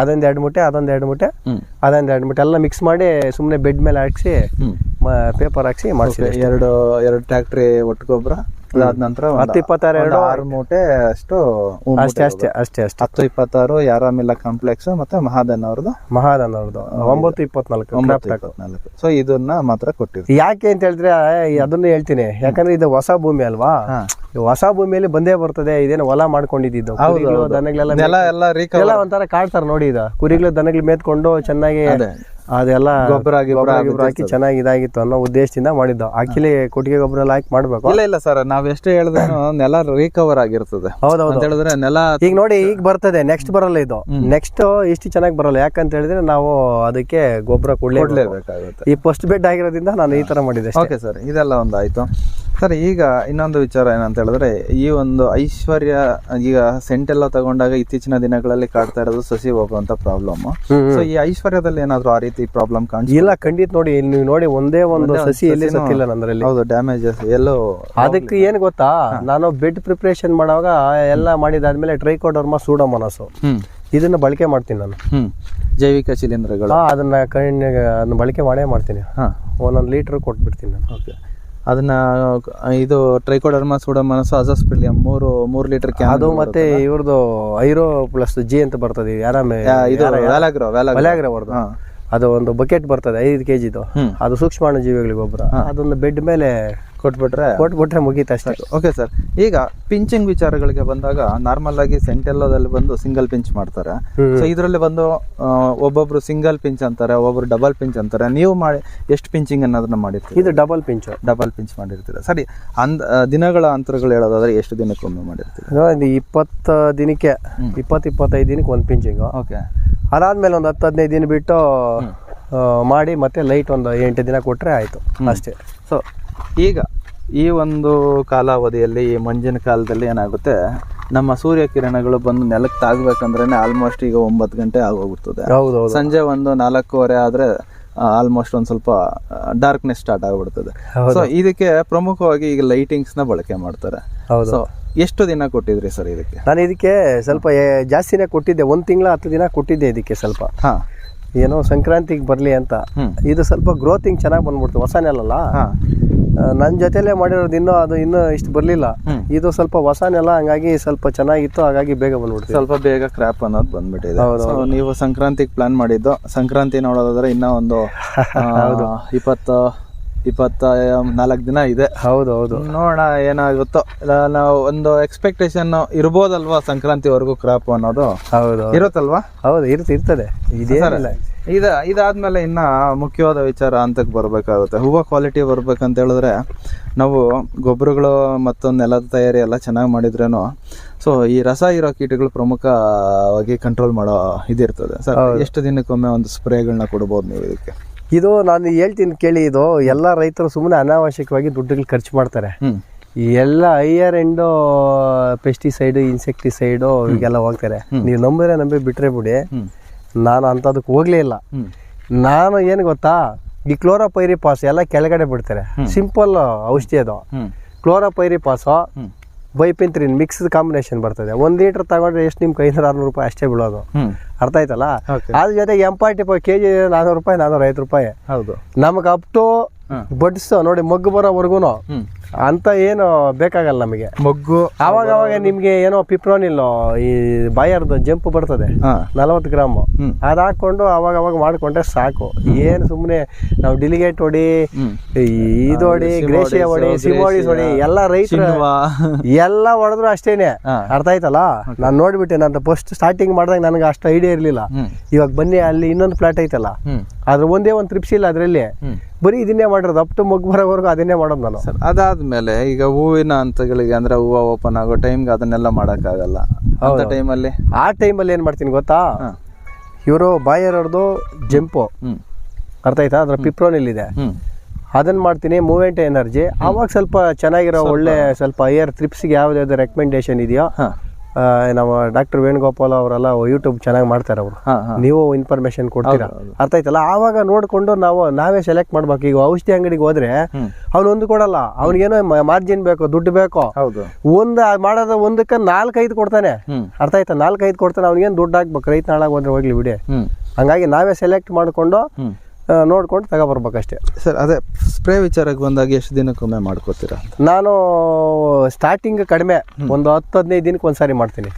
ಅದೊಂದು 2 ಮೂಟೆ ಅದೊಂದು 2 ಮೂಟೆ ಅದೊಂದು 2 ಮೂಟೆ ಎಲ್ಲ ಮಿಕ್ಸ್ ಮಾಡಿ ಸುಮ್ಮನೆ ಬೆಡ್ ಮೇಲೆ ಹಾಕ್ಸಿ ಪೇಪರ್ ಹಾಕ್ಸಿ ಮಾಡಿಸಿ. ಎರಡು ಟ್ರ್ಯಾಕ್ಟ್ರಿ ಒಟ್ಟು ಗೊಬ್ಬರ, ಅದಾದ ನಂತರ 10-26 ಮೂಟೆ ಅಷ್ಟು ಅಷ್ಟೇ 10-26 ಯಾರಾಮಿಲ್ಲ ಕಾಂಪ್ಲೆಕ್ಸ್ ಮತ್ತೆ ಮಹಾದನ್ ಅವ್ರದ್ದು 9-24. ಸೊ ಇದನ್ನ ಮಾತ್ರ ಕೊಟ್ಟಿದ್ವಿ. ಯಾಕೆ ಅಂತ ಹೇಳಿದ್ರೆ ಅದನ್ನ ಹೇಳ್ತೀನಿ, ಯಾಕಂದ್ರೆ ಇದು ಹೊಸ ಭೂಮಿ ಅಲ್ವಾ, ಹೊಸ ಭೂಮಿಯಲ್ಲಿ ಬಂದೇ ಬರ್ತದೆ. ಇದೇನು ಹೊಲ ಮಾಡ್ಕೊಂಡಿದ್ದು ದನಗಳೆಲ್ಲ ಒಂಥರ ಕಾಡ್ತಾರ ನೋಡಿ. ಇದು ಕುರಿಗಳು ದನಗಳು ಮೇತ್ಕೊಂಡು ಚೆನ್ನಾಗಿ ಅದೆಲ್ಲ ಗೊಬ್ಬರ ಹಾಕಿ ಚೆನ್ನಾಗಿ ಇದಾಗಿತ್ತು ಅನ್ನೋ ಉದ್ದೇಶದಿಂದ ಮಾಡಿದ್ದು. ಆಕ್ಚುಲಿ ಕೊಟ್ಟಿಗೆ ಗೊಬ್ಬರ ಎಲ್ಲ ಹಾಕಿ ಮಾಡ್ಬೇಕು. ಇಲ್ಲ ಸರ್, ನಾವ್ ಎಷ್ಟೇ ಹೇಳಿದ್ರು ನೆಲ ರಿಕವರ್ ಆಗಿರ್ತದೆ. ಹೌದೌದು ಹೇಳಿದ್ರೆ ನೆಲ ಈಗ ನೋಡಿ ಈಗ ಬರ್ತದೆ, ನೆಕ್ಸ್ಟ್ ಬರಲ್ಲ. ಇದು ನೆಕ್ಸ್ಟ್ ಇಷ್ಟು ಚೆನ್ನಾಗಿ ಬರಲ್ಲ. ಯಾಕಂತ ಹೇಳಿದ್ರೆ ನಾವು ಅದಕ್ಕೆ ಗೊಬ್ಬರ ಕೊಡ್ಲೇಬೇಕಾಗುತ್ತೆ. ಈ ಫಸ್ಟ್ ಬೆಡ್ ಆಗಿರೋದ್ರಿಂದ ನಾನು ಈ ತರ ಮಾಡಿದೆ. ಓಕೆ ಸರ್, ಇದೆಲ್ಲ ಒಂದು ಆಯ್ತು ಸರ್. ಈಗ ಇನ್ನೊಂದು ವಿಚಾರ ಏನಂತ ಹೇಳಿದ್ರೆ, ಈ ಒಂದು ಐಶ್ವರ್ಯ ಈಗ ಸೆಂಟ್ ಎಲ್ಲ ತಗೊಂಡಾಗ ಇತ್ತೀಚಿನ ದಿನಗಳಲ್ಲಿ ಕಾಡ್ತಾ ಇರೋದು ಸಸಿ ಹೋಗುವಂತ ಪ್ರಾಬ್ಲಮ್. ಸೊ ಈ ಐಶ್ವರ್ಯದಲ್ಲಿ ಏನಾದ್ರು ಆ ರೀತಿ ಪ್ರಾಬ್ಲಮ್ ಇಲ್ಲ? ಖಂಡಿತ ನೋಡಿ, ಇಲ್ಲಿ ನೀವು ನೋಡಿ ಒಂದೇ ಒಂದು ಸಸಿ ಎಲ್ಲಿ ಸತ್ತಿಲ್ಲ ನಂದ್ರಲ್ಲಿ. ಹೌದು, ಡ್ಯಾಮೇಜಸ್ ಎಲ್ಲೋ. ಅದಕ್ಕೆ ಏನ್ ಗೊತ್ತಾ, ನಾನು ಬೆಡ್ ಪ್ರಿಪರೇಷನ್ ಮಾಡುವಾಗ ಎಲ್ಲ ಮಾಡಿದಾದ್ಮೇಲೆ ಟ್ರೈಕೋಡರ್ಮಾ ಸೂಡೋಮೋನಾಸ್ ಇದನ್ನ ಬಳಕೆ ಮಾಡ್ತೀನಿ ನಾನು. ಜೈವಿಕ ಶಿಲೀಂಧ್ರಗಳು ಅದನ್ನ ಬಳಕೆ ಮಾಡೇ ಮಾಡ್ತೀನಿ. 1 ಲೀಟರ್ ಕೊಟ್ಬಿಡ್ತೀನಿ ನಾನು. ಓಕೆ, ಅದನ್ನ ಇದು ಟ್ರೈಕೋಡರ್ಮಾ ಸೂಡೋಮೋನಾಸ್ ಅಜೋಸ್ಪಿರಿಲಿಯಂ 3 ಲೀಟರ್ ಅದು ಮತ್ತೆ ಇವ್ರದ್ದು ಐರೋ ಪ್ಲಸ್ ಜಿ ಅಂತ ಬರ್ತದೆ. ವ್ಯಾಲಾಗ್ರೋ ಅವ್ರದ್ದು ಅದು ಒಂದು ಬಕೆಟ್ ಬರ್ತದೆ 5 kg. ಅದು ಸೂಕ್ಷ್ಮಾಣು ಜೀವಿಗಳಿಗೆ ಗೊಬ್ಬರ. ಅದೊಂದು ಬೆಡ್ ಮೇಲೆ ಕೊಟ್ಬಿಟ್ರೆ ಮುಗೀತು ಅಷ್ಟೇ. ಓಕೆ ಸರ್, ಈಗ ಪಿಂಚಿಂಗ್ ವಿಚಾರಗಳಿಗೆ ಬಂದಾಗ ನಾರ್ಮಲ್ ಆಗಿ ಸೆಂಟೆಲ್ಲೋದಲ್ಲಿ ಬಂದು ಸಿಂಗಲ್ ಪಿಂಚ್ ಮಾಡ್ತಾರೆ. ಸೊ ಇದರಲ್ಲಿ ಬಂದು ಒಬ್ಬೊಬ್ರು ಸಿಂಗಲ್ ಪಿಂಚ್ ಅಂತಾರೆ, ಒಬ್ಬೊಬ್ರು ಡಬಲ್ ಪಿಂಚ್ ಅಂತಾರೆ. ನೀವು ಮಾಡಿ ಎಷ್ಟು ಪಿಂಚಿಂಗ್ ಅನ್ನೋದನ್ನ ಮಾಡಿರ್ತೀರಿ? ಇದು ಡಬಲ್ ಪಿಂಚ್ ಮಾಡಿರ್ತೀರ. ಸರಿ, ದಿನಗಳ ಅಂತರಗಳು ಹೇಳೋದಾದ್ರೆ ಎಷ್ಟು ದಿನಕ್ಕೊಮ್ಮೆ ಮಾಡಿರ್ತೀರಿ? 20 ದಿನಕ್ಕೆ 20-25 ದಿನಕ್ಕೆ ಒಂದು ಪಿಂಚಿಂಗ್. ಓಕೆ, ಅದಾದ್ಮೇಲೆ ಒಂದು 10-15 ದಿನ ಬಿಟ್ಟು ಮಾಡಿ ಮತ್ತೆ ಲೈಟ್ ಒಂದು 8 ದಿನ ಕೊಟ್ರೆ ಆಯ್ತು ಅಷ್ಟೇ. ಸೊ ಈಗ ಈ ಒಂದು ಕಾಲಾವಧಿಯಲ್ಲಿ, ಈ ಮಂಜಿನ ಕಾಲದಲ್ಲಿ ಏನಾಗುತ್ತೆ, ನಮ್ಮ ಸೂರ್ಯ ಕಿರಣಗಳು ಬಂದು ನೆಲಕ್ಕೆ ತಾಗ್ಬೇಕಂದ್ರೆ ಆಲ್ಮೋಸ್ಟ್ ಈಗ 9 ಗಂಟೆ ಆಗೋಗ್ಬಿಡ್ತದೆ. ಸಂಜೆ ಒಂದು 4:15 ಆದ್ರೆ ಆಲ್ಮೋಸ್ಟ್ ಒಂದ್ ಸ್ವಲ್ಪ ಡಾರ್ಕ್ನೆಸ್ ಸ್ಟಾರ್ಟ್ ಆಗ್ಬಿಡ್ತದೆ. ಸೊ ಇದಕ್ಕೆ ಪ್ರಮುಖವಾಗಿ ಈಗ ಲೈಟಿಂಗ್ಸ್ ನ ಬಳಕೆ ಮಾಡ್ತಾರೆ. ಸೊ ಎಷ್ಟು ದಿನ ಕೊಟ್ಟಿದ್ರಿ ಸರ್ ಇದಕ್ಕೆ? ನಾನು ಇದಕ್ಕೆ ಸ್ವಲ್ಪ ಜಾಸ್ತಿನೇ ಕೊಟ್ಟಿದ್ದೆ, 1 ತಿಂಗಳ 10 ದಿನ ಕೊಟ್ಟಿದ್ದೆ ಇದಕ್ಕೆ. ಸ್ವಲ್ಪ ಏನೋ ಸಂಕ್ರಾಂತಿಗೆ ಬರ್ಲಿ ಅಂತ. ಇದು ಸ್ವಲ್ಪ ಗ್ರೋತಿಂಗ್ ಚೆನ್ನಾಗಿ ಬಂದ್ಬಿಡ್ತು, ಹೊಸ ನೆಲಲ್ಲ. ನನ್ನ ಜೊತೆಲೆ ಮಾಡಿರೋದು ಇನ್ನೂ ಇಷ್ಟು ಬರ್ಲಿಲ್ಲ. ಇದು ಸ್ವಲ್ಪ ಹೊಸ ನೆಲ, ಹಂಗಾಗಿ ಸ್ವಲ್ಪ ಚೆನ್ನಾಗಿತ್ತು, ಹಾಗಾಗಿ ಬೇಗ ಬಂದ್ಬಿಡ್ತು. ಸ್ವಲ್ಪ ಬೇಗ ಕ್ರಾಪ್ ಅನ್ನೋದು ಬಂದ್ಬಿಟ್ಟಿದೆ. ನೀವು ಸಂಕ್ರಾಂತಿಗೆ ಪ್ಲಾನ್ ಮಾಡಿದ್ದು, ಸಂಕ್ರಾಂತಿ ನೋಡೋದಾದ್ರೆ ಇನ್ನೂ ಒಂದು 24 ದಿನ ಇದೆ. ಹೌದು, ನೋಡೋಣ ಏನಾಗುತ್ತೋ. ನಾವು ಒಂದು ಎಕ್ಸ್ಪೆಕ್ಟೇಷನ್ ಇರ್ಬೋದಲ್ವಾ ಸಂಕ್ರಾಂತಿವರೆಗೂ ಕ್ರಾಪ್ ಅನ್ನೋದು? ಇರುತ್ತಲ್ವಾ? ಹೌದು, ಇರ್ತದೆ. ಇದಾದ್ಮೇಲೆ ಇನ್ನ ಮುಖ್ಯವಾದ ವಿಚಾರ ಅಂತಕ್ಕೆ ಬರ್ಬೇಕಾಗುತ್ತೆ. ಹೂವು ಕ್ವಾಲಿಟಿ ಬರ್ಬೇಕಂತ ಹೇಳಿದ್ರೆ ನಾವು ಗೊಬ್ಬರಗಳು ಮತ್ತು ನೆಲದ ತಯಾರಿ ಎಲ್ಲ ಚೆನ್ನಾಗಿ ಮಾಡಿದ್ರೇನು ಸೊ ಈ ರಸ ಇರೋ ಕೀಟಗಳು ಪ್ರಮುಖವಾಗಿ ಕಂಟ್ರೋಲ್ ಮಾಡೋ ಇದಿರ್ತದೆ ಸರ್. ಎಷ್ಟು ದಿನಕ್ಕೊಮ್ಮೆ ಒಂದು ಸ್ಪ್ರೇಗಳನ್ನ ಕೊಡ್ಬೋದು ನೀವು ಇದಕ್ಕೆ? ಇದು ನಾನು ಹೇಳ್ತೀನಿ ಕೇಳಿ, ಇದು ಎಲ್ಲ ರೈತರು ಸುಮ್ಮನೆ ಅನಾವಶ್ಯಕವಾಗಿ ದುಡ್ಡುಗಳು ಖರ್ಚು ಮಾಡ್ತಾರೆ. ಈ ಎಲ್ಲ ಹೈಯರ್ ಎಂಡ್ ಪೆಸ್ಟಿಸೈಡ್, ಇನ್ಸೆಕ್ಟಿಸೈಡ್ ಈಗೆಲ್ಲ ಹೋಗ್ತಾರೆ. ನೀವು ನಂಬಿ ಬಿಟ್ರೆ ಬಿಡಿ, ನಾನು ಅಂತದಕ್ಕೆ ಹೋಗ್ಲೇ ಇಲ್ಲ. ನಾನು ಏನು ಗೊತ್ತಾ, ಈ ಕ್ಲೋರೋಪೈರಿಪಾಸ್ ಎಲ್ಲ ಕೆಳಗಡೆ ಬಿಡ್ತಾರೆ. ಸಿಂಪಲ್ ಔಷಧಿ ಅದು. ಕ್ಲೋರೋಪೈರಿಪಾಸ್ ಬೈಪಿಂತ್ರಿನ್ ಮಿಕ್ಸ್ಡ್ ಕಾಂಬಿನೇಷನ್ ಬರ್ತದೆ. 1 ಲೀಟರ್ ತಗೊಂಡ್ರೆ ಎಷ್ಟು ನಿಮ್ಗೆ 500-600 ರೂಪಾಯಿ ಅಷ್ಟೇ ಬೀಳೋದು. ಅರ್ಥ ಆಯ್ತಲ್ಲ? ಅದ್ರ ಜೊತೆಗೆ M45 kg 400 ರೂಪಾಯಿ, 450 ರೂಪಾಯಿ. ಹೌದು, ನಮ್ಗೆ ಅಪ್ ಟು ಬಡ್ಸ್ ನೋಡಿ ಮಗ್ಗು ಬರೋವರೆಗೂ ಅಂತ ಏನು ಬೇಕಾಗಲ್ಲ ನಮಗೆ. ಮಗ್ಗು ಅವಾಗ ನಿಮ್ಗೆ ಏನೋ ಪಿಪ್ರೋನಿಲ್ ಈ ಬಾಯರ್ದು ಜಂಪ್ ಬರ್ತದೆ 40 ಗ್ರಾಮ್, ಅದ್ ಹಾಕೊಂಡು ಅವಾಗ ಮಾಡ್ಕೊಂಡ್ರೆ ಸಾಕು. ಏನು ಸುಮ್ಮನೆ ನಾವು ಡಿಲಿಗೇಟ್ ಹೊಡಿ, ಇದು ಹೊಡಿ, ಗ್ರೇಷಿಯಾ ಹೊಡಿ, ಸಿಮೋಡಿಸ್ ಹೊಡಿ, ಎಲ್ಲ ರೈತರು ಎಲ್ಲ ಹೊಡೆದ್ರು ಅಷ್ಟೇನೆ. ಅರ್ಥ ಆಯ್ತಲ್ಲ? ನಾನು ನೋಡ್ಬಿಟ್ಟೆ, ನಾನು ಫಸ್ಟ್ ಸ್ಟಾರ್ಟಿಂಗ್ ಮಾಡಿದಾಗ ನನಗೆ ಅಷ್ಟು ಐಡಿಯಾ ಇರ್ಲಿಲ್ಲ. ಇವಾಗ ಬನ್ನಿ, ಅಲ್ಲಿ ಇನ್ನೊಂದು ಪ್ಲಾಟ್ ಐತಲ್ಲ, ಅದ್ರ ಒಂದೇ ಒಂದು ತ್ರಿಪ್ಸ್ ಇಲ್ಲ ಅದ್ರಲ್ಲಿ, ಬರೀ ಇದನ್ನೇ ಮಾಡಿರೋದು. ಅಪ್ ಟು ಮಗ್ ಬರೋವರೆಗೂ ಅದನ್ನೇ ಮಾಡೋದು ನಾನು. ಅದಾದ್ಮೇಲೆ ಈಗ ಹೂವಿನ ಹಂತಗಳಿಗೆ ಅಂದ್ರೆ ಹೂವು ಓಪನ್ ಆಗೋ ಟೈಮ್ಗೆ ಅದನ್ನೆಲ್ಲ ಮಾಡಕ್ಕಾಗಲ್ಲ. ಆ ಟೈಮಲ್ಲಿ ಏನ್ ಮಾಡ್ತೀನಿ ಗೊತ್ತಾ, ಇವರು ಬಾಯರ್ದು ಜಂಪು ಅರ್ಥ ಆಯ್ತಾ, ಅದ್ರ ಪಿಪ್ರೋನಿಲ್ ಇದೆ, ಅದನ್ನ ಮಾಡ್ತೀನಿ. ಮೂವ್ಮೆಂಟ್ ಎನರ್ಜಿ ಅವಾಗ ಸ್ವಲ್ಪ ಚೆನ್ನಾಗಿರೋ ಒಳ್ಳೆ ಸ್ವಲ್ಪ ಹೈಯರ್ ತ್ರಿಪ್ಸ್ಗೆ ಯಾವ್ದು ರೆಕಮೆಂಡೇಶನ್ ಇದೆಯೋ ನಮ್ಮ ಡಾಕ್ಟರ್ ವೇಣುಗೋಪಾಲ್ ಅವರೆಲ್ಲ ಯೂಟ್ಯೂಬ್ ಚೆನ್ನಾಗಿ ಮಾಡ್ತಾರೆ ಅವರು. ನೀವು ಇನ್ಫಾರ್ಮೇಶನ್ ಕೊಡ್ತೀರಾ, ಅರ್ಥ ಆಯ್ತಲ್ಲ. ಆವಾಗ ನೋಡ್ಕೊಂಡು ನಾವೇ ಸೆಲೆಕ್ಟ್ ಮಾಡ್ಬೇಕು. ಈಗ ಔಷಧಿ ಅಂಗಡಿಗೆ ಹೋದ್ರೆ ಅವ್ನು ಒಂದು ಕೊಡಲ್ಲ, ಅವ್ನಿಗೇನೋ ಮಾರ್ಜಿನ್ ಬೇಕು, ದುಡ್ಡು ಬೇಕು. ಮಾಡೋದ ಒಂದಕ್ಕೆ 4-5 ಕೊಡ್ತಾನೆ, ಅರ್ಥ ಆಯ್ತಾ? 4-5 ಕೊಡ್ತಾನೆ, ಅವ್ನಿಗೇನು ದುಡ್ಡು ಹಾಕ್ಬೇಕು, ರೈತ ನಾಳಾಗ ಹೋದ್ರೆ ಹೋಗ್ಲಿ ಬಿಡಿ. ಹಂಗಾಗಿ ನಾವೇ ಸೆಲೆಕ್ಟ್ ಮಾಡ್ಕೊಂಡು ನೋಡ್ಕೊಂಡು ತಗೊಬರ್ಬೇಕಷ್ಟೇ ಸರ್. ಅದೇ ಸ್ಪ್ರೇ ವಿಚಾರಕ್ಕೆ ಬಂದಾಗ ಎಷ್ಟು ದಿನಕ್ಕೊಮ್ಮೆ ಮಾಡ್ಕೋತೀರಾ? ನಾನು ಸ್ಟಾರ್ಟಿಂಗ್ ಕಡಿಮೆ, ಒಂದು 10-15 ದಿನಕ್ಕೆ ಒಂದ್ಸಾರಿ ಮಾಡ್ತೀನಿ.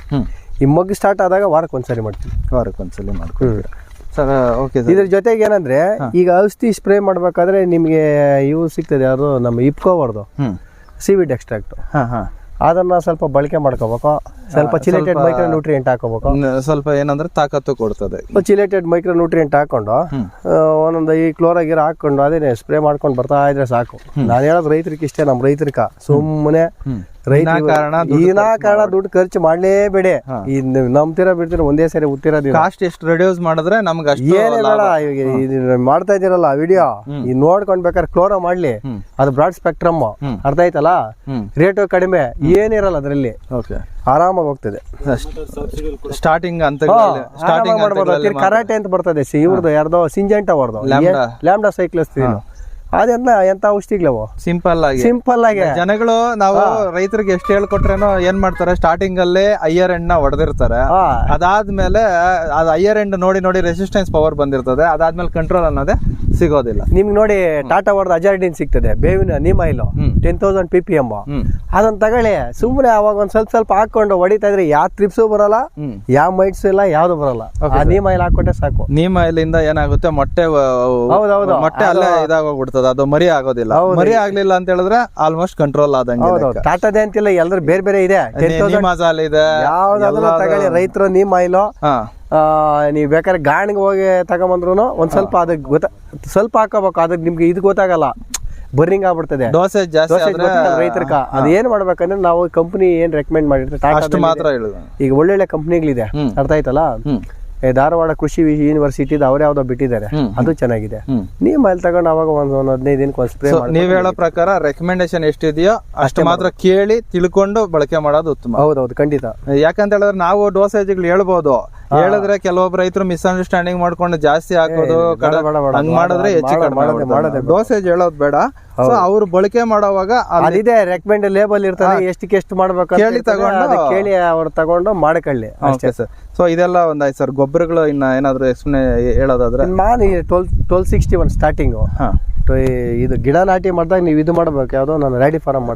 ಈ ಮಗ್ಗು ಸ್ಟಾರ್ಟ್ ಆದಾಗ ವಾರಕ್ಕೆ ಒಂದ್ಸಾರಿ ಮಾಡ್ತೀನಿ. ವಾರಕ್ಕೊಂದ್ಸಲಿ ಮಾಡ್ಕೊತೀರಾ ಸರ್? ಓಕೆ. ಇದ್ರ ಜೊತೆಗೆ ಏನಂದ್ರೆ, ಈಗ ಔಷಧಿ ಸ್ಪ್ರೇ ಮಾಡ್ಬೇಕಾದ್ರೆ ನಿಮ್ಗೆ ಇವು ಸಿಗ್ತದೆ, ಯಾವುದು ನಮ್ಮ ಇಪ್ಕೋವರ್ದು ಸೀವಿಡ್ ಎಕ್ಸ್ಟ್ರಾಕ್ಟ್. ಅದನ್ನ ಸ್ವಲ್ಪ ಬಳಕೆ ಮಾಡ್ಕೋಬೇಕು. ಸ್ವಲ್ಪ ಚಿಲೇಟೆಡ್ ಮೈಕ್ರೋ ನ್ಯೂಟ್ರಿಯೆಂಟ್ ಹಾಕೋಬೇಕು. ಸ್ವಲ್ಪ ಏನಂದ್ರೆ ತಾಕತ್ತು ಕೊಡ್ತದೆ. ಚಿಲೇಟೆಡ್ ಮೈಕ್ರೋ ನ್ಯೂಟ್ರಿಯೆಂಟ್ ಹಾಕೊಂಡು ಒಂದೊಂದು ಈ ಕ್ಲೋರಾಗಿರ ಹಾಕೊಂಡು ಅದೇನೆ ಸ್ಪ್ರೇ ಮಾಡ್ಕೊಂಡು ಬರ್ತಾ ಇದ್ರೆ ಸಾಕು. ನಾನು ಹೇಳೋದು ರೈತರಿಗೆ ಇಷ್ಟೇ, ನಮ್ಮ ರೈತರಿಕ ಸುಮ್ಮನೆ ಕಾರಣ ದುಡ್ಡು ಖರ್ಚು ಮಾಡ್ಲೇಬೇಡಿ. ನಂಬ್ತಿರ ಬಿಡ್ತೀರ ಒಂದೇ ಸರಿ ಉತ್ತಿರೋದು. ಕಾಸ್ಟ್ ಎಷ್ಟು ರೆಡ್ಯೂಸ್ ಮಾಡಿದ್ರೆ ನಮ್ಗೆ ಏನೇ ಬೇಡ. ಮಾಡ್ತಾ ಇದೀರಲ್ಲ ವಿಡಿಯೋ, ಈ ನೋಡ್ಕೊಂಡ್ ಬೇಕಾದ್ರೆ ಕ್ಲೋರೋ ಮಾಡ್ಲಿ, ಅದು ಬ್ರಾಡ್ ಸ್ಪೆಕ್ಟ್ರಮ್, ಅರ್ಥ ಆಯ್ತಲ್ಲ. ರೇಟು ಕಡಿಮೆ, ಏನಿರಲ್ಲ ಅದ್ರಲ್ಲಿ, ಆರಾಮಾಗಿ ಹೋಗ್ತದೆ. ಸ್ಟಾರ್ಟಿಂಗ್ ಅಂತ ಕರಾಟೆ ಅಂತ ಬರ್ತದೆ, ಇವ್ರದ್ದು ಯಾರ್ದೋ ಸಿಂಜೆಂಟ್ ಅವರ್ದು ಲ್ಯಾಂಬ್ಡಾ ಸೈಕ್ಲಸ್. ಅದೆಲ್ಲ ಎಂತ ಔಷಧಿಗಳವು, ಸಿಂಪಲ್ ಆಗಿ ಜನಗಳು ನಾವು ರೈತರಿಗೆ ಎಷ್ಟು ಹೇಳ್ಕೊಟ್ರೇನೋ ಏನ್ ಮಾಡ್ತಾರೆ, ಸ್ಟಾರ್ಟಿಂಗ್ ಅಲ್ಲೇ ಹೈಯರ್ ಎಂಡ್ ನ ಹೊಡೆದಿರ್ತಾರೆ. ಅದಾದ್ಮೇಲೆ ಅದು ಹೈಯರ್ ಎಂಡ್ ನೋಡಿ ರೆಸಿಸ್ಟೆನ್ಸ್ ಪವರ್ ಬಂದಿರ್ತದೆ. ಅದಾದ್ಮೇಲೆ ಕಂಟ್ರೋಲ್ ಅನ್ನೋದೇ ಸಿಗೋದಿಲ್ಲ. ನಿಮ್ಗೆ ನೋಡಿ ಟಾಟಾ ವರ್ಡ್ ಅಜಾರ್ಡಿನ್ ಸಿಗ್ತದೆ, ಬೇವಿನ ನೀಮ್ ಆಯಿಲ್ 10,000 ppm. ಅದನ್ನ ತಗೊಳ್ಳಿ, ಸುಮ್ಮನೆ ಅವಾಗ ಒಂದ್ ಸ್ವಲ್ಪ ಹಾಕೊಂಡು ಹೊಡಿತಾ ಇದ್ರೆ ಯಾವ ಟ್ರಿಪ್ಸು ಬರಲ್ಲ, ಯಾವ ಮೈಟ್ಸ್ ಇಲ್ಲ, ಯಾವ್ದು ಬರಲ್ಲ. ಆ ನೀಮ್ ಆಯಿಲ್ ಹಾಕೊಂಡ್ರೆ ಸಾಕು. ನೀಮ್ ಆಯಿಲ್ ಇಂದ ಏನಾಗುತ್ತೆ, ಮೊಟ್ಟೆ ಅಲ್ಲೇ ಇದಾಗೋಗ್ಬಿಡ್ತದೆ, ಅದು ಮರಿ ಆಗೋದಿಲ್ಲ. ಮರಿ ಆಗ್ಲಿಲ್ಲ ಅಂತ ಹೇಳಿದ್ರೆ ಆಲ್ಮೋಸ್ಟ್ ಕಂಟ್ರೋಲ್ ಆದಂಗೆ. ಟಾಟಾದೇ ಅಂತಿಲ್ಲ, ಎಲ್ಲರೂ ಬೇರೆ ಬೇರೆ ಇದೆ. ಯಾವ್ದಾದ್ರು ತಗೊಳ್ಳಿ, ರೈತರು ನೀಮ್ ಆಯಿಲ್. ನೀವ್ ಬೇಕಾದ್ರೆ ಗಾಣಿಗೆ ಹೋಗಿ ತಗೊಂಬಂದ್ರು ಒಂದ್ ಸ್ವಲ್ಪ ಅದಕ್ಕೆ ಸ್ವಲ್ಪ ಹಾಕೋಬೇಕು. ಅದಕ್ಕೆ ನಿಮ್ಗೆ ಇದು ಗೊತ್ತಾಗಲ್ಲ, ಬರ್ನಿಂಗ್ ಆಗ್ಬಿಡ್ತದೆ, ಡೋಸೇಜ್ ಜಾಸ್ತಿ ರೈತರ್ಕ. ಅದ್ ಏನ್ ಮಾಡ್ಬೇಕಂದ್ರೆ, ನಾವು ಕಂಪನಿ ಏನ್ ರೆಕಮೆಂಡ್ ಮಾಡಿರ್ತೀವಿ ಟಾಟಾ ಮಾತ್ರ. ಈಗ ಒಳ್ಳೊಳ್ಳೆ ಕಂಪ್ನಿಗಳಿದೆ, ಅರ್ಥ ಆಯ್ತಲ್ಲ. ಧಾರವಾಡ ಕೃಷಿ ಯೂನಿವರ್ಸಿಟಿ ಅವ್ರ ಯಾವ್ದೋ ಬಿಟ್ಟಿದ್ದಾರೆ, ಅದು ಚೆನ್ನಾಗಿದೆ. ನೀವು ಅಲ್ಲಿ ತಗೊಂಡು ಅವಾಗ ಒಂದ್ 15 ದಿನಕ್ಕೆ ಒಂದ್ ಸ್ಪ್ರೇ. ನೀವ್ ಹೇಳೋ ಪ್ರಕಾರ ರೆಕಮೆಂಡೇಶನ್ ಎಷ್ಟಿದೆಯೋ ಅಷ್ಟು ಮಾತ್ರ ಕೇಳಿ ತಿಳ್ಕೊಂಡು ಬಳಕೆ ಮಾಡೋದು ಉತ್ತಮ. ಹೌದೌದು, ಖಂಡಿತ. ಯಾಕಂತ ಹೇಳಿದ್ರೆ ನಾವು ಡೋಸೇಜ್ಗಳು ಹೇಳ್ಬೋದು, ಹೇಳಿದ್ರೆ ಕೆಲವೊಬ್ರು ರೈತರು ಮಿಸ್ಅಂಡರ್ಸ್ಟ್ಯಾಂಡಿಂಗ್ ಮಾಡ್ಕೊಂಡು ಜಾಸ್ತಿ ಹಾಕೋದು, ಹಂಗ್ ಮಾಡಿದ್ರೆ ಹೆಚ್ಚು ಕಡಿಮೆ. ಡೋಸೇಜ್ ಹೇಳೋದು ಬೇಡ. ಅವ್ರು ಬಳಕೆ ಮಾಡೋವಾಗ ಅದಿದೆ, ರೆಕಮೆಂಡ್ ಲೇಬಲ್ ಇರ್ತಾರೆ, ಎಷ್ಟು ಮಾಡ್ಬೇಕು ಕೇಳಿ ತಗೊಂಡು ಕೇಳಿ ಅವ್ರು ತಗೊಂಡು ಮಾಡ್ಕೊಳ್ಳಿ ಅಷ್ಟೇ ಸರ್. ಸೊ ಇದೆಲ್ಲ ಒಂದಾಯ್ತು ಸರ್. ಗೊಬ್ಬರಗಳು ಇನ್ನ ಏನಾದ್ರು ಹೇಳೋದಾದ್ರೆ, ನಾನು 1261 ಸ್ಟಾರ್ಟಿಂಗ್. ಇದು ಗಿಡ ನಾಟಿ ಮಾಡಿದಾಗ ನೀವು ಇದು ಮಾಡ್ಬೇಕು, ಯಾವ್ದೋ ನಾನು ರ್ಯಾಡಿ ಫಾರಂ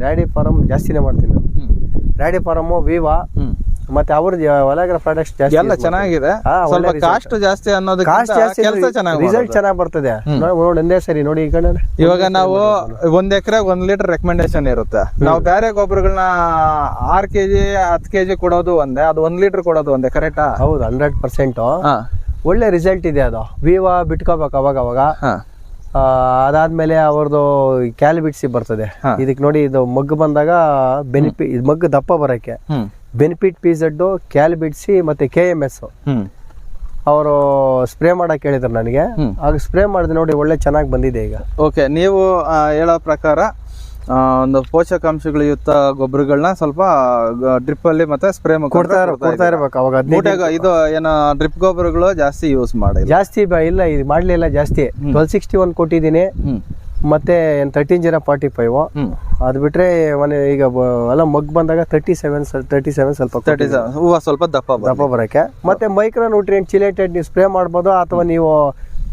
ರ್ಯಾಡಿ ಫಾರಂ ಜಾಸ್ತಿನೇ ಮಾಡ್ತೀನಿ. ರ್ಯಾಡಿ ಫಾರಮ್, ವಿವಾ, ಮತ್ತೆ ಅವ್ರದ್ದು ಒಲೆಗ್ರ ಪ್ರಾಡಕ್ಟ್ಸ್ ಜಾಸ್ತಿ ಎಲ್ಲ ಚೆನ್ನಾಗಿದೆ. ಸ್ವಲ್ಪ ಕಾಸ್ಟ್ ಜಾಸ್ತಿ ಅನ್ನೋದು, ಕೆಲಸ ಚೆನ್ನಾಗಿ, ರಿಸಲ್ಟ್ ಚೆನ್ನಾಗಿ ಬರ್ತದೆ. ನೋಡಿ ಒಂದೇ ಸರಿ ನೋಡಿ. ಈ ಕಡೆ ಇವಾಗ ನಾವು 1 ಎಕರೆ 1 ಲೀಟರ್ ರೆಕಮೆಂಡೇಶನ್ ಇರುತ್ತೆ. ನಾವು ಬೇರೆ ಗೊಬ್ಬರಗಳನ್ನ 6 kg 10 kg ಕೊಡೋದು ಒಂದೇ, ಅದು 1 ಲೀಟರ್ ಕೊಡೋದು ಒಂದೇ, ಕರೆಕ್ಟಾ? ಹೌದು, 100% ಒಳ್ಳೆ ರಿಸಲ್ಟ್ ಇದೆ. ಅದು ವಿವಾ ಬಿಟ್ಕೋಬೇಕು ಅವಾಗ. ಅದಾದ್ಮೇಲೆ ಅವ್ರದ್ದು ಕ್ಯಾಲಿಬಿಟ್ಸಿ ಬರ್ತದೆ. ಇದಕ್ ನೋಡಿ, ಇದು ಮಗ್ಗು ಬಂದಾಗ ಬೆನಿಫಿಟ್, ಮಗ್ಗು ದಪ್ಪ ಬರಕ್ಕೆ ಬೆನಿಫಿಟ್ PZ, ಕ್ಯಾಲಿಬಿಟ್ಸಿ ಮತ್ತೆ KMS ಅವರು ಸ್ಪ್ರೇ ಮಾಡಕ್ ಹೇಳಿದ್ರು ನನಗೆ. ಆಗ ಸ್ಪ್ರೇ ಮಾಡಿದೆ ನೋಡಿ, ಒಳ್ಳೆ ಚೆನ್ನಾಗಿ ಬಂದಿದೆ ಈಗ. ಓಕೆ, ನೀವು ಹೇಳೋ ಪ್ರಕಾರ ಒಂದು ಪೋಷಕಾಂಶಗಳು ಯುಕ್ತ ಗೊಬ್ಬರಗಳನ್ನ ಸ್ವಲ್ಪ ಡ್ರಿಪ್ ಅಲ್ಲಿ ಮತ್ತೆ ಸ್ಪ್ರೇ ಕೊಡ್ತಾ ಇರ್ಬೇಕು. ಅವಾಗ ಇದು ಏನೋ ಡ್ರಿಪ್ ಗೊಬ್ಬರಗಳು ಜಾಸ್ತಿ ಯೂಸ್ ಮಾಡಿ ಇಲ್ಲ, ಇದು ಮಾಡ್ಲಿಲ್ಲ ಜಾಸ್ತಿ. 1261 ಕೊಟ್ಟಿದ್ದೀನಿ, ಮತ್ತೆ 13-045. ಅದ್ ಬಿಟ್ರೆ ಈಗ ಎಲ್ಲ ಮಗ್ ಬಂದಾಗ 37 ಸ್ವಲ್ಪ ದಪ್ಪ ಬರಕ್ಕೆ. ಮತ್ತೆ ಮೈಕ್ರೋ ನ್ಯೂಟ್ರಿಯೆಂಟ್ ಚಿಲೇಟೆಡ್ ನೀವು ಸ್ಪ್ರೇ ಮಾಡ್ಬೋದು, ಅಥವಾ ನೀವು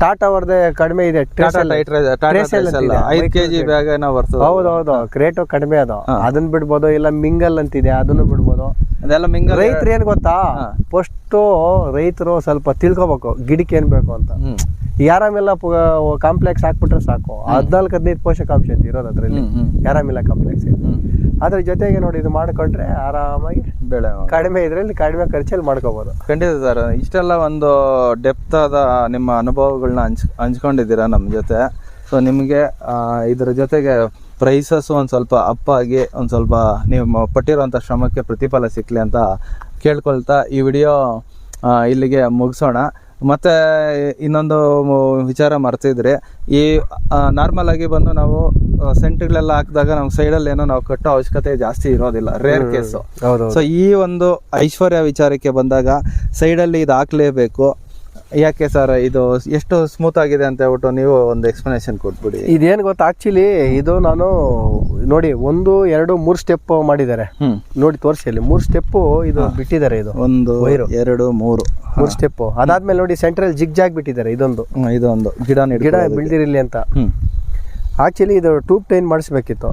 ಟಾಟಾ ಅವ್ರದ್ದೇ ಕಡಿಮೆ ಇದೆ, 5 kg ಬ್ಯಾಗ್ ಏನೋ ಬರ್ತದೆ. ಹೌದೌದು, ಕ್ರೇಟು ಕಡಿಮೆ ಅದು, ಅದನ್ನ ಬಿಡ್ಬೋದು. ಇಲ್ಲ ಮಿಂಗಲ್ ಅಂತಿದೆ, ಅದನ್ನು ಬಿಡ್ಬೋದು. ಅದೆಲ್ಲ ಮಿಂಗಲ್. ರೈತರು ಏನ್ ಗೊತ್ತಾ, ಫಸ್ಟ್ ರೈತರು ಸ್ವಲ್ಪ ತಿಳ್ಕೊಬೇಕು ಗಿಡಕ್ಕೆ ಏನ್ ಬೇಕು ಅಂತ. ಯಾರಾಮಿಲ್ಲ ಕಾಂಪ್ಲೆಕ್ಸ್ ಹಾಕ್ಬಿಟ್ರೆ ಸಾಕು. 14-15 ಪೋಷಕಾಂಶ ಅಂತ ಇರೋದು ಅದ್ರಲ್ಲಿ, ಯಾರಾಮಿಲ್ಲ ಕಾಂಪ್ಲೆಕ್ಸ್. ಅದ್ರ ಜೊತೆಗೆ ನೋಡಿ, ಇದು ಮಾಡ್ಕೊಂಡ್ರೆ ಆರಾಮಾಗಿ ಬೆಳೆ ಕಡಿಮೆ ಇದ್ರಲ್ಲಿ ಕಡಿಮೆ ಖರ್ಚಲ್ಲಿ ಮಾಡ್ಕೋಬಹುದು. ಖಂಡಿತ ಸರ್. ಇಷ್ಟೆಲ್ಲ ಒಂದು ಡೆಪ್ತ್ ಆದ ನಿಮ್ಮ ಅನುಭವಗಳನ್ನ ಹಂಚ್ಕೊಂಡಿದ್ದೀರಾ ನಮ್ಮ ಜೊತೆ. ಸೊ ನಿಮಗೆ ಇದ್ರ ಜೊತೆಗೆ ಪ್ರೈಸಸ್ ಒಂದು ಸ್ವಲ್ಪ ಅಪ್ ಆಗಿ ಒಂದು ಸ್ವಲ್ಪ ನೀವು ಪಟ್ಟಿರುವಂಥ ಶ್ರಮಕ್ಕೆ ಪ್ರತಿಫಲ ಸಿಕ್ಕಲಿ ಅಂತ ಕೇಳ್ಕೊಳ್ತಾ ಈ ವಿಡಿಯೋ ಇಲ್ಲಿಗೆ ಮುಗಿಸೋಣ. ಮತ್ತೆ ಇನ್ನೊಂದು ವಿಚಾರ ಮರ್ತಿದ್ರಿ, ಈ ನಾರ್ಮಲ್ ಆಗಿ ಬಂದು ನಾವು ಸೆಂಟ್ಗಳೆಲ್ಲ ಹಾಕಿದಾಗ ನಾವು ಸೈಡಲ್ಲಿ ಏನೋ ನಾವು ಕಟ್ಟೋ ಅವಶ್ಯಕತೆ ಜಾಸ್ತಿ ಇರೋದಿಲ್ಲ, ರೇರ್ ಕೇಸು. ಸೊ ಈ ಒಂದು ಐಶ್ವರ್ಯ ವಿಚಾರಕ್ಕೆ ಬಂದಾಗ ಸೈಡಲ್ಲಿ ಇದು ಹಾಕ್ಲೇಬೇಕು. ಯಾಕೆ ಸರ್ ಇದು ಎಷ್ಟು ಸ್ಮೂತ್ ಆಗಿದೆ ಅಂತ ಹೇಳ್ಬಿಟ್ಟು ನೀವು ಒಂದು ಎಕ್ಸ್ಪ್ಲನೇಷನ್ ಕೊಟ್ಬಿಡಿ. ಇದೇನು ಗೊತ್ತಾ, ಆಕ್ಚುಲಿ ಇದು ನಾನು ನೋಡಿ 1 2 3 ಸ್ಟೆಪ್ ಮಾಡಿದ್ದಾರೆ ನೋಡಿ, ತೋರಿಸಿ ಅಲ್ಲಿ 3 ಸ್ಟೆಪ್ ಇದು ಬಿಟ್ಟಿದ್ದಾರೆ. ಇದು 1 2 3 ಸ್ಟೆಪ್. ಅದಾದ್ಮೇಲೆ ನೋಡಿ ಸೆಂಟ್ರಲ್ ಜಿಗ್ ಜಾಗ್ ಬಿಟ್ಟಿದ್ದಾರೆ. ಇದೊಂದು ಗಿಡ ಬೆಳೆದಿರಲಿ ಅಂತ. ಆಕ್ಚುಲಿ ಇದು ಟ್ಯೂಬ್ ಟೈನ್ ಮಾಡಿಸ್ಬೇಕಿತ್ತು,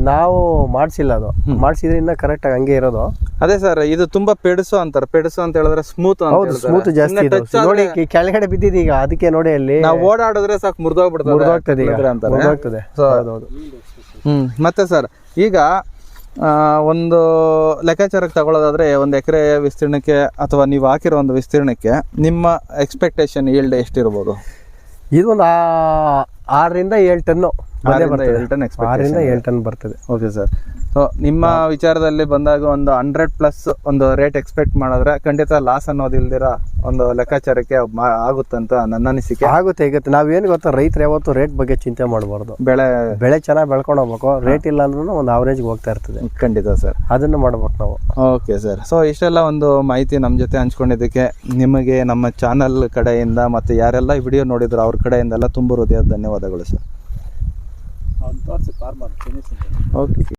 ನಾವು ಮಾಡಿಸಿಲ್ಲ. ಅದು ಮಾಡಿಸಿದ್ರೆ ಇನ್ನ ಕರೆಕ್ಟ್ ಆಗಿ ಹಂಗೆ ಇರೋದು. ಅದೇ ಸರ್, ಇದು ತುಂಬಾ ಪೆಡಸು ಅಂತಾರೆ. ಪೆಡಸು ಅಂತ ಹೇಳಿದ್ರೆ ಸ್ಮೂತ್. ಹೌದು, ಸ್ಮೂತ್ ಜಾಸ್ತಿ ನೋಡಿ ಕೆಳಗಡೆ ಬಿದ್ದಿದೆ ಈಗ. ಅದಕ್ಕೆ ನೋಡಿ ಅಲ್ಲಿ ನಾವು ಓಡಾಡಿದ್ರೆ ಸಾಕು ಮುರಿದೋಗ್ಬಿಡ್ತದೆ ಮುರಿದೋಗ್ತದೆ. ಮತ್ತೆ ಸರ್, ಈಗ ಒಂದು ಲೆಕ್ಕಾಚಾರಕ್ಕೆ ತಗೊಳ್ಳೋದಾದ್ರೆ 1 ಎಕರೆ ವಿಸ್ತೀರ್ಣಕ್ಕೆ ಅಥವಾ ನೀವು ಹಾಕಿರೋ ಒಂದು ವಿಸ್ತೀರ್ಣಕ್ಕೆ ನಿಮ್ಮ ಎಕ್ಸ್ಪೆಕ್ಟೇಷನ್ ಈಲ್ಡ್ ಎಷ್ಟಿರ್ಬೋದು? ಇದೊಂದು 6 ರಿಂದ 7 ಟನ್ 6 ರಿಂದ 7 ಟನ್ ಬರ್ತದೆ. Okay sir. ಸೊ ನಿಮ್ಮ ವಿಚಾರದಲ್ಲಿ ಬಂದಾಗ ಒಂದು 100+ ಒಂದು ರೇಟ್ ಎಕ್ಸ್ಪೆಕ್ಟ್ ಮಾಡಿದ್ರೆ ಖಂಡಿತ ಲಾಸ್ ಅನ್ನೋದಿಲ್ದಿರ ಒಂದು ಲೆಕ್ಕಾಚಾರಕ್ಕೆ ಆಗುತ್ತಂತ ನನ್ನ ಅನಿಸಿಕೆ. ಆಗುತ್ತೆ. ನಾವೇನು ಗೊತ್ತಾ, ರೈತರು ಯಾವತ್ತು ರೇಟ್ ಬಗ್ಗೆ ಚಿಂತೆ ಮಾಡಬಾರ್ದು. ಬೆಳೆ ಚೆನ್ನಾಗಿ ಬೆಳ್ಕೊಂಡು ಹೋಗ್ಬೇಕು. ರೇಟ್ ಇಲ್ಲ ಅಂದ್ರೂ ಒಂದು ಅವರೇಜ್ ಹೋಗ್ತಾ ಇರ್ತದೆ. ಖಂಡಿತ ಸರ್, ಅದನ್ನು ಮಾಡ್ಬೇಕು ನಾವು. Okay sir. ಸೊ ಇಷ್ಟೆಲ್ಲ ಒಂದು ಮಾಹಿತಿ ನಮ್ಮ ಜೊತೆ ಹಂಚ್ಕೊಂಡಿದ್ದಕ್ಕೆ ನಿಮಗೆ ನಮ್ಮ ಚಾನಲ್ ಕಡೆಯಿಂದ ಮತ್ತು ಯಾರೆಲ್ಲ ಈ ವಿಡಿಯೋ ನೋಡಿದ್ರು ಅವ್ರ ಕಡೆಯಿಂದೆಲ್ಲ ತುಂಬ ಹೃದಯದ ಧನ್ಯವಾದಗಳು ಸರ್. ಓಕೆ.